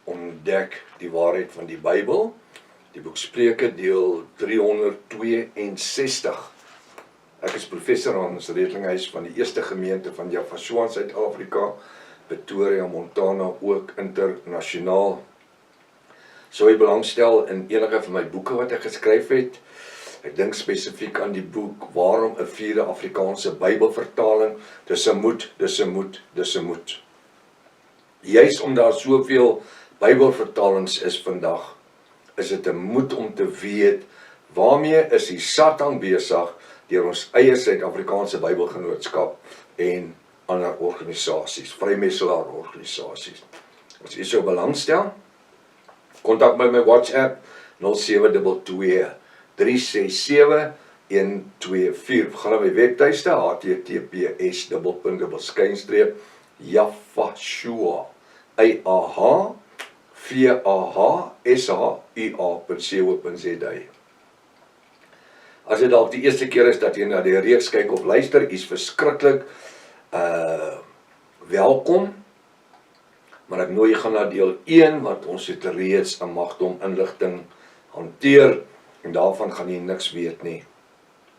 ontdek die waarheid van die Bybel. Die boek Spreuke deel 362. Ek is professor aan ons Redlinghuis van die eerste gemeente van Javasua in Suid-Afrika, Pretoria, Montana, ook internasionaal. Sou jy belangstel in enige van my boeke wat ek geskryf het? Ek dink spesifiek aan die boek Waarom 'n vierde Afrikaanse Bybelvertaling? Dis 'n moed, dis 'n moed, dis 'n moed. Juis omdat daar soveel Bybelvertalings is vandag, is dit 'n moed om te weet waarmee is die Satan besig deur ons eie Suid-Afrikaanse Bybelgenootskap en ander organisasies, vrymesselaar organisasies. As jy sou belangstel, kontak by my WhatsApp 0722 367 124. Gaan na my webtuiste https://Javasua AAHVAHSHUA.co.za. As dit dalk die eerste keer is dat jy na die reeks kyk of luister, is verskriklik welkom. Maar ek nooi gaan na deel 1, want ons het reeds 'n magdom inligting hanteer en daarvan gaan jy niks weet nie.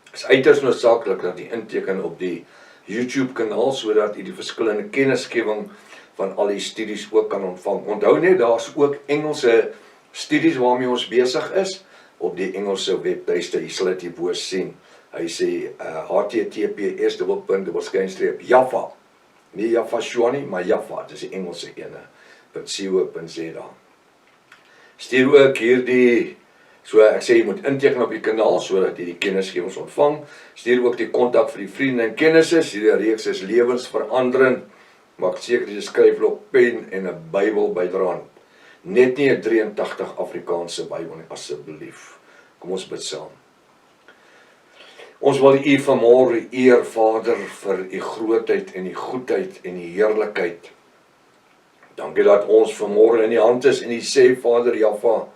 Dit is uiters noodsaaklik dat jy inteken op die YouTube kanaal sodat jy die verskillende kennisgewing van al die studies ook kan ontvang. Onthou net, daar's ook Engelse studies waarmee ons besig is op die Engelse webtuiste. Jy sal dit hierbo sien. Hy sê https://Java. Nie Javasua nie, maar Java, dit is die Engelse ene, .co.za. Stuur ook hierdie, so ek sê jy moet inteken op die kanaal, sodat jy die kennisgewings ontvang. Stuur ook die kontak vir die vriende en kennisses, hierdie reeks is lewensveranderend, maak seker jy skryf op pen en 'n Bybel byderhand. Net nie 'n 83 Afrikaanse Bybel nie, asseblief. Kom ons bid saam. Ons wil U vanmôre eer, Vader, vir U grootheid en U goedheid en U heerlikheid. Dankie dat ons vanmôre in U hand is en U sê, Vader Java,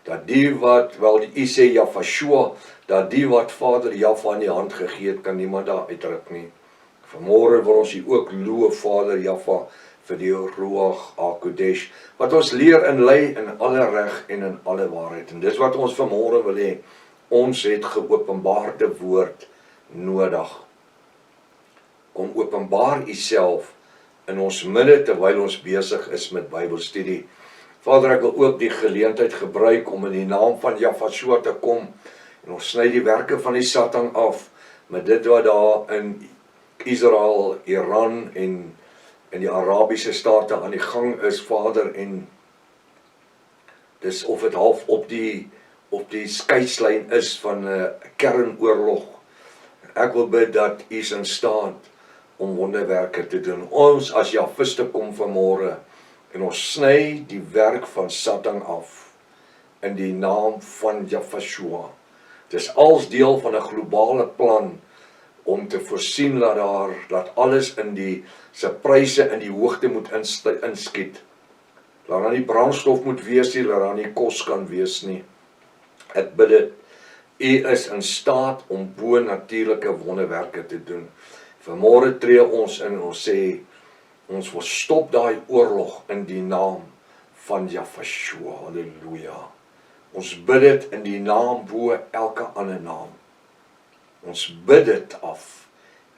dat die wat, wel U sê Javasua, dat die wat Vader Java in die hand gegee het, kan niemand daar uitruk nie. Vanmôre wil ons U ook loof, Vader Java, vir die Ruach HaKodesh, wat ons leer en lei in alle reg en in alle waarheid. En dis wat ons vanmôre wil hê. Ons het geopenbaarde woord nodig. Kom openbaar U self in ons midde terwyl ons besig is met Bybelstudie. Vader, ek wil ook die geleentheid gebruik om in die naam van Javasua te kom en ons sny die werke van die Satan af met dit wat daar in Israel, Iran en in die Arabiese state aan die gang is, Vader, en dis of dit half op die skeidslyn is van 'n kernoorlog. Ek wil bid dat U is in staat om wonderwerke te doen. Ons as Javiste kom vanmôre en ons sny die werk van Satan af in die naam van Javasua. Dit is als deel van 'n globale plan om te voorsien dat alles in die se pryse in die hoogte moet inskiet. Dat daar nie brandstof moet wees nie, dat daar nie kos kan wees nie. Ek bid dit, U is in staat om bo-natuurlike wonderwerke te doen. Vanmôre tree ons in en ons sê, ons wil stop daai oorlog in die naam van Javasua. Halleluja. Ons bid dit in die naam bo elke ander naam. Ons bid dit af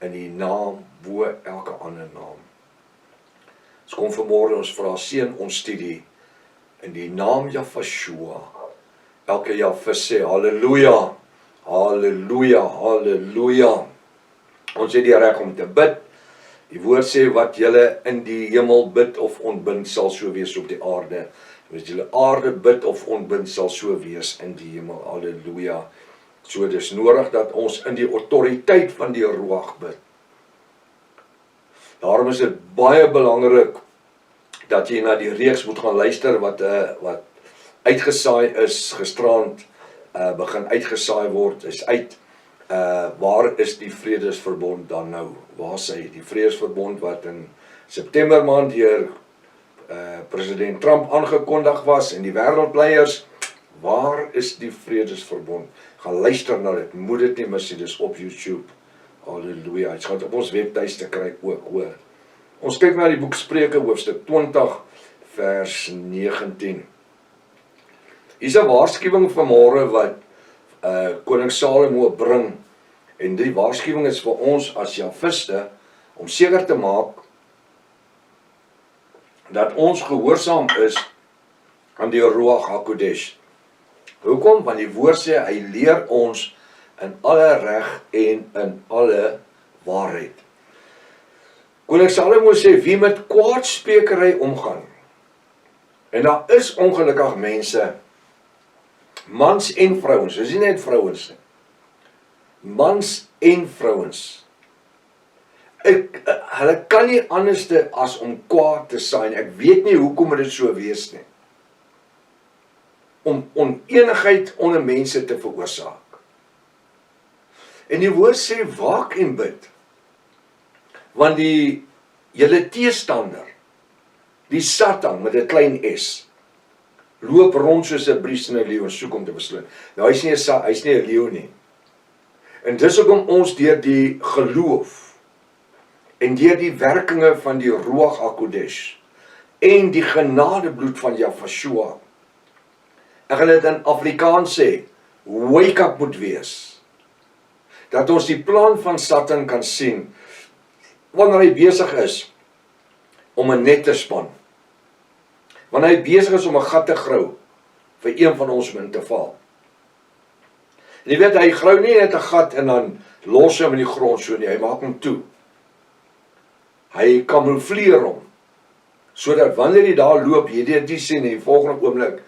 in die naam bo elke ander naam. Ons kom vanmôre, ons vra seën ons studie in die naam Javasua. Elke Javis sê halleluja, halleluja, halleluja. Ons het die reg om te bid. Die woord sê wat julle in die hemel bid of ontbind sal so wees op die aarde. Wat julle aarde bid of ontbind sal so wees in die hemel. Halleluja. So dis nodig dat ons in die autoriteit van die Ruach bid. Daarom is dit baie belangrik dat jy na die reeks moet gaan luister wat uitgesaai is, gisterand begin uitgesaai word, is uit. Waar is die Vredesverbond dan nou? Waar is hy? Die Vredesverbond wat in September maand deur president Trump aangekondig was en die wêreldleiers, waar is die Vredesverbond? Gaan luister na dit, moet dit nie mis nie, dis op YouTube. Halleluja, het gaan op ons webtuiste kry ook, hoor. Ons kyk na die boek Spreuke, hoofstuk 20, vers 19. Hier is 'n waarskuwing vanmôre wat koning Salomo bring, en die waarskuwing is vir ons as Javiste om seker te maak dat ons gehoorsaam is aan die Ruach HaKodesh. Hoekom? Want die woord sê, hy leer ons in alle reg en in alle waarheid. Koning Salomo sê, wie met kwaadsprekery omgaan, en daar is ongelukkig mense, mans en vrouens, dis nie net vrouens nie, mans en vrouens, hulle kan nie anders as om kwaad te saai nie. Ek weet nie hoekom dit so wees nie, om onenigheid onder mense te veroorsaak. En die woord sê, waak en bid, want julle teestander, die Satan met 'n klein s, loop rond soos 'n briesende leeu en soek om te verslind. Nou hy's nie 'n leeu nie. En dis hoekom ons deur die geloof en deur die werkinge van die Ruach HaKodesh en die genadebloed van Yahshua, ek gaan dit in Afrikaans sê, wake up moet wees, dat ons die plan van Satan kan sien, wanneer hy besig is om 'n net te span, wanneer hy besig is om 'n gat te grou, vir een van ons om in te val. En jy weet, hy grou nie net 'n gat en dan los hom in die grond so nie, hy maak hom toe. Hy kamoufleer hom, sodat wanneer hy daar loop, jy dit nie sien in die volgende oomblik,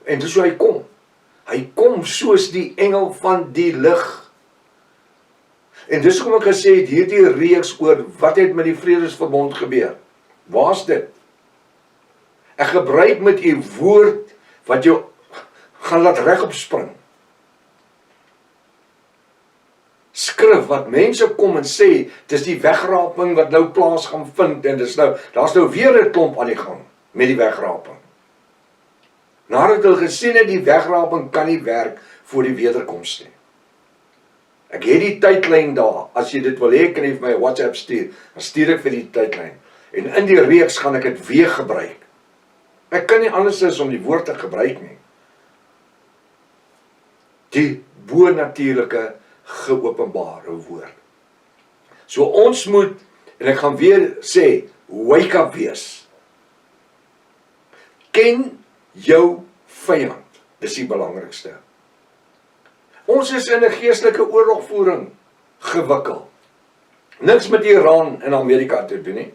en dis hoe hy kom. Hy kom soos die engel van die lig. En dis kom ek gesê het, hierdie reeks oor wat het met die vredesverbond gebeur. Waar's dit? Ek gebruik met u woord wat jou gaan laat regop spring. Skrif wat mense kom en sê, dis die wegraping wat nou plaas gaan vind, en daar's nou weer 'n klomp aan die gang met die wegraping. Nadat hulle gesien het, die wegraping kan nie werk voor die wederkoms nie. Ek het die tydlyn daar, as jy dit wil hê, kan jy vir my WhatsApp stuur, dan stuur ek vir die tydlyn. En in die reeks gaan ek dit weer gebruik. Ek kan nie anders as om die woord te gebruik nie. Die bonatuurlike geopenbare woord. So ons moet, en ek gaan weer sê, wake up wees. Ken jou vyand, dis die belangrikste. Ons is in 'n geestelike oorlogvoering gewikkel. Niks met Iran en Amerika te doen nie.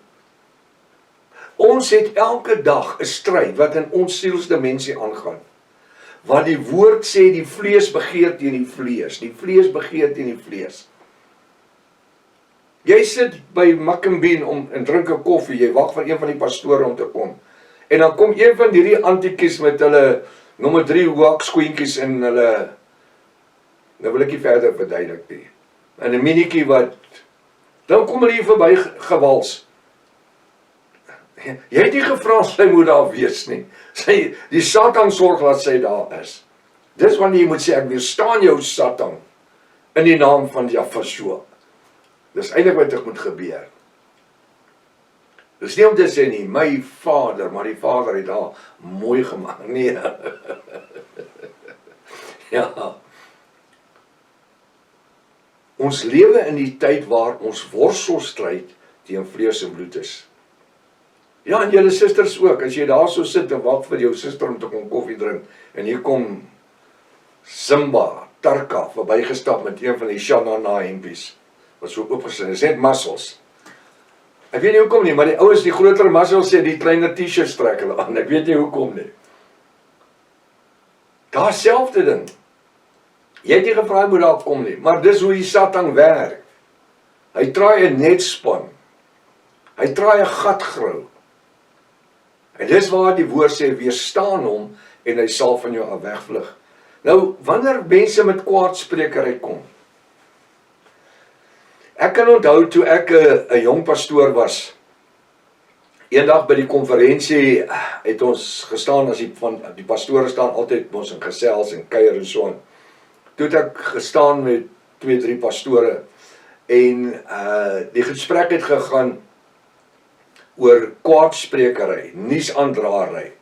Ons het elke dag 'n stryd wat in ons sielsdimensie aangaan. Wat die woord sê, die vlees begeer teen die vlees. Die vlees begeer teen die vlees. Jy sit by Mackenbeen en drink 'n koffie, jy wag vir een van die pastore om te kom. En dan kom een van hierdie antikies met hulle nommer 3 hoekskoentjies en hulle, nou wil ek nie verder verduidelik nie, en 'n minietjie wat, dan kom hulle hier verby gewals. Jy het nie gevra sy moet daar wees nie. Die Satan sorg dat sy daar is. Dis wanneer jy moet sê, ek weerstaan jou Satan, in die naam van Yahshua. Dis eintlik wat dit moet gebeur. Dis nie om te sê nie, my vader, maar die vader het daar mooi gemaak. Nee. Ja. Ons lewe in die tyd waar ons worstelstryd teen vlees en bloed is. Ja, en julle susters ook, as jy daar so sit en wag vir jou suster om te kom koffie drink, en hier kom Simba, Tarka, verbygestap met een van die Shanana hempies, wat so oopgesin is, net muscles. Ek weet nie hoekom nie, maar die ouens, die groter muscles sê, die kleiner t-shirts trek hulle aan, ek weet nie hoekom nie. Daar selfde ding. Jy het nie gevra moet daar kom nie, maar dis hoe die Satan werk. Hy traai 'n netspan. Hy traai 'n gat grou. En dis waar die woord sê, weerstaan hom, en hy sal van jou af wegvlug. Nou, wanneer mense met kwaadsprekery kom, ek kan onthou toe ek 'n jong pastoor was, eendag by die konferensie het ons gestaan, as die pastore staan altyd ons in gesels en kuier en so aan. Toe het ek gestaan met 2-3 pastore, en die gesprek het gegaan oor kwaadsprekery, nuusaandraery.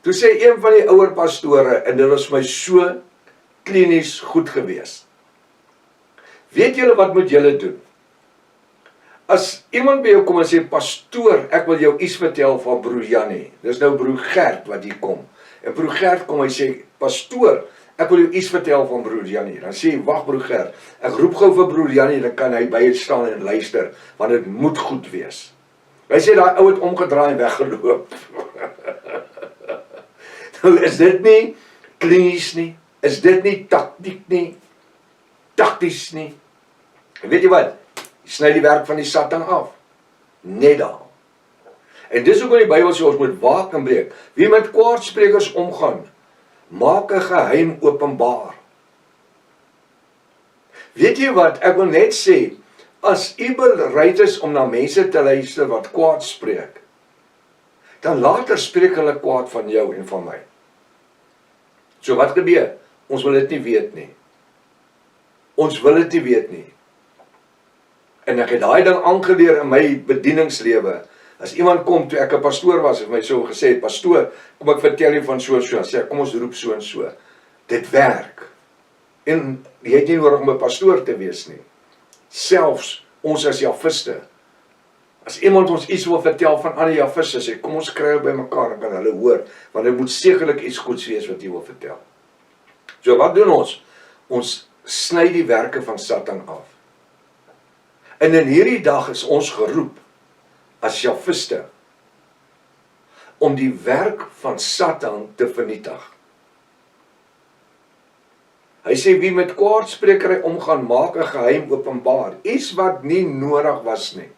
Toe sê een van die ouer pastore, en dit was vir my so klinies goed gewees. Weet julle wat moet julle doen? As iemand by jou kom en sê, pastoor, ek wil jou iets vertel van broer Jannie. Dis nou broer Gert wat hier kom. En broer Gert kom, hy sê, pastoor, ek wil jou iets vertel van broer Jannie. Dan sê hy, wag broer Gert, ek roep gou vir broer Jannie, dan kan hy by het staan en luister, want dit moet goed wees. Hy sê, daai ou het omgedraai en weggeloop. Nou is dit nie klinies nie, is dit nie taktiek nie, takties nie. En weet jy wat? Sny die werk van die Satan af. Net daar. En dis ook in die Bybel sê ons moet waak en breek. Wie met kwaadsprekers omgaan, maak 'n geheim openbaar. Weet jy wat? Ek wil net sê, as u bereid is om na mense te luister wat kwaad spreek, dan later spreek hulle kwaad van jou en van my. So wat gebeur? Ons wil dit nie weet nie. Ons wil dit nie weet nie. En ek het daai ding aangeleer in my bedieningslewe. As iemand kom, toe ek 'n pastoor was, het my so gesê, pastoor, kom ek vertel jou van so en so, sê, kom ons roep so en so. Dit werk. En jy het nie nodig om 'n pastoor te wees nie. Selfs ons as Javiste. As iemand ons iets wil vertel van ander Javiste, sê, kom ons kry by mekaar, dan kan hulle hoor, want dit moet sekerlik iets goeds wees wat jy wil vertel. So wat doen ons? Ons sny die werke van Satan af. En in hierdie dag is ons geroep as Javiste om die werk van Satan te vernietig. Hy sê, wie met kwaadsprekery omgaan, maak 'n geheim openbaar, iets wat nie nodig was nie,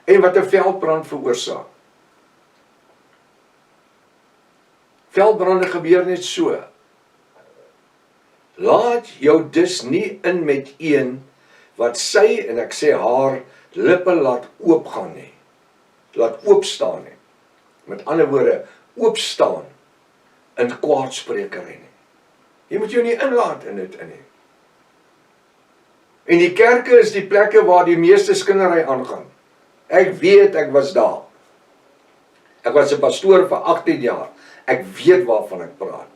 en wat 'n veldbrand veroorsaak. Veldbrande gebeur net so. Laat jou dus nie in met een wat sy, en ek sê haar, lippe laat oopgaan nie. Laat oopstaan nie. Met ander woorde, oopstaan in kwaadsprekery nie. Jy moet jou nie inlaat in dit in nie. En die kerke is die plekke waar die meeste skindery aangaan. Ek weet, ek was daar. Ek was 'n pastoor vir 18 jaar. Ek weet waarvan ek praat.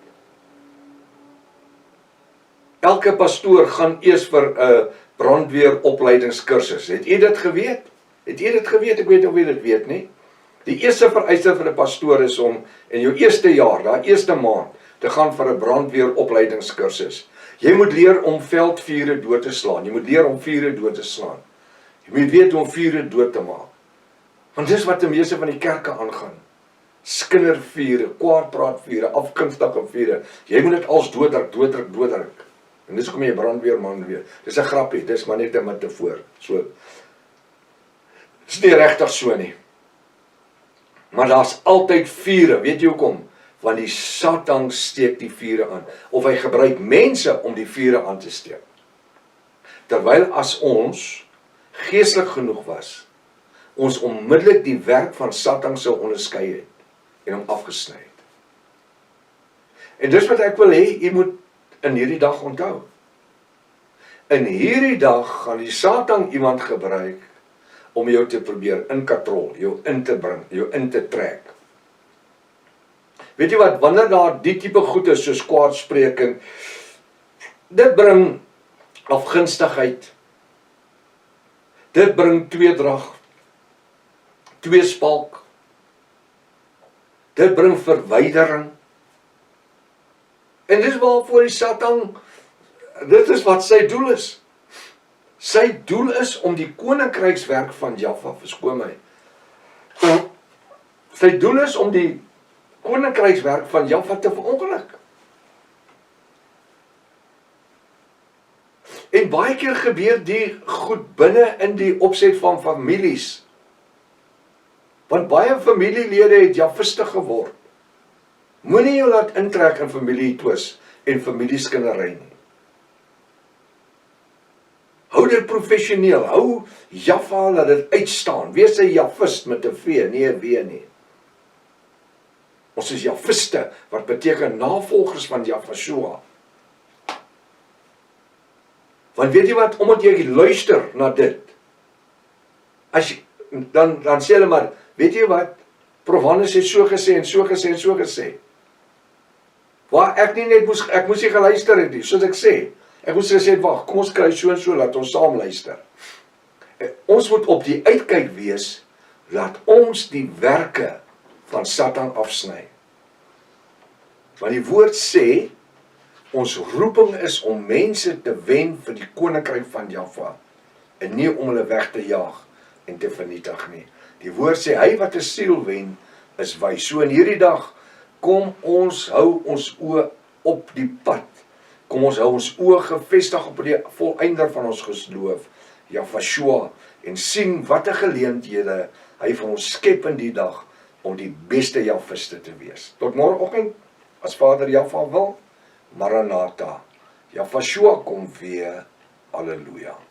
Elke pastoor gaan eers vir 'n brandweeropleidingskursus. Het jy dit geweet? Het jy dit geweet? Ek weet of jy dit weet nie. Die eerste vereiste vir 'n pastoor is om in jou eerste jaar, daai eerste maand, te gaan vir 'n brandweeropleidingskursus. Jy moet leer om veldvure dood te slaan. Jy moet leer om vure dood te slaan. Jy moet weet hoe om vure dood te maak. Want dis wat die meeste van die kerke aangaan. Skindervure, kwaadpraatvure, afkunstige vure. Jy moet dit als doodruk. En dis kom jy brandweerman weer. Dis 'n grappie, dis maar net 'n metafoor. So. Dis nie regtig so nie. Maar daar's altyd vure, weet jy hoekom? Want die Satan steek die vure aan. Of hy gebruik mense om die vure aan te steek. Terwyl as ons geestelik genoeg was, ons onmiddellik die werk van Satan sou onderskei het en hom afgesny het. En dis wat ek wil hê, jy moet in hierdie dag onthou. In hierdie dag gaan die Satan iemand gebruik om jou te probeer in katrol, jou in te bring, jou in te trek. Weet jy wat, wanneer daar die tipe goed is soos kwaadspreking, dit bring afgunstigheid, dit bring tweedrag, tweespalk, dit bring verwydering. En dis waarvoor die Satan, dit is wat sy doel is. Sy doel is om die koninkrykswerk van Jaffa, verskoon my. Sy doel is om die koninkrykswerk van Jaffa te verongeluk. En baie keer gebeur die goed binne in die opset van families. Want baie familielede het Jafiste geword. Moenie jou laat intrek in familietwis en familieskindery nie. Hou dit professioneel, hou Jaffa, laat dit uitstaan. Wees 'n Jafist met 'n V, nie 'n W nie. Ons is Jafiste, wat beteken navolgers van Jafashua. Want weet jy wat, omdat jy luister na dit, dan sê hulle maar, weet jy wat, Prof Hannes het so gesê en so gesê en so gesê. Waar ek nie net ek moes nie geluister het nie, soos ek sê. Ek moes gesê, wag, kom ons kry so en so, laat ons saam luister. Ons moet op die uitkyk wees, laat ons die werke van Satan afsny. Want die woord sê, ons roeping is om mense te wen vir die koninkryk van Jahwe, en nie om hulle weg te jaag en te vernietig nie. Die woord sê, hy wat 'n siel wen, is wys. So in hierdie dag, kom ons hou ons oë op die pad. Kom ons hou ons oë gefestig op die volëinder van ons geloof, Jahwe, en sien watter geleenthede hy vir ons skep in die dag, om die beste Jahwiste te wees. Tot môreoggend, as Vader Jahwe wil, Maranatha. Jahwe kom weer. Halleluja.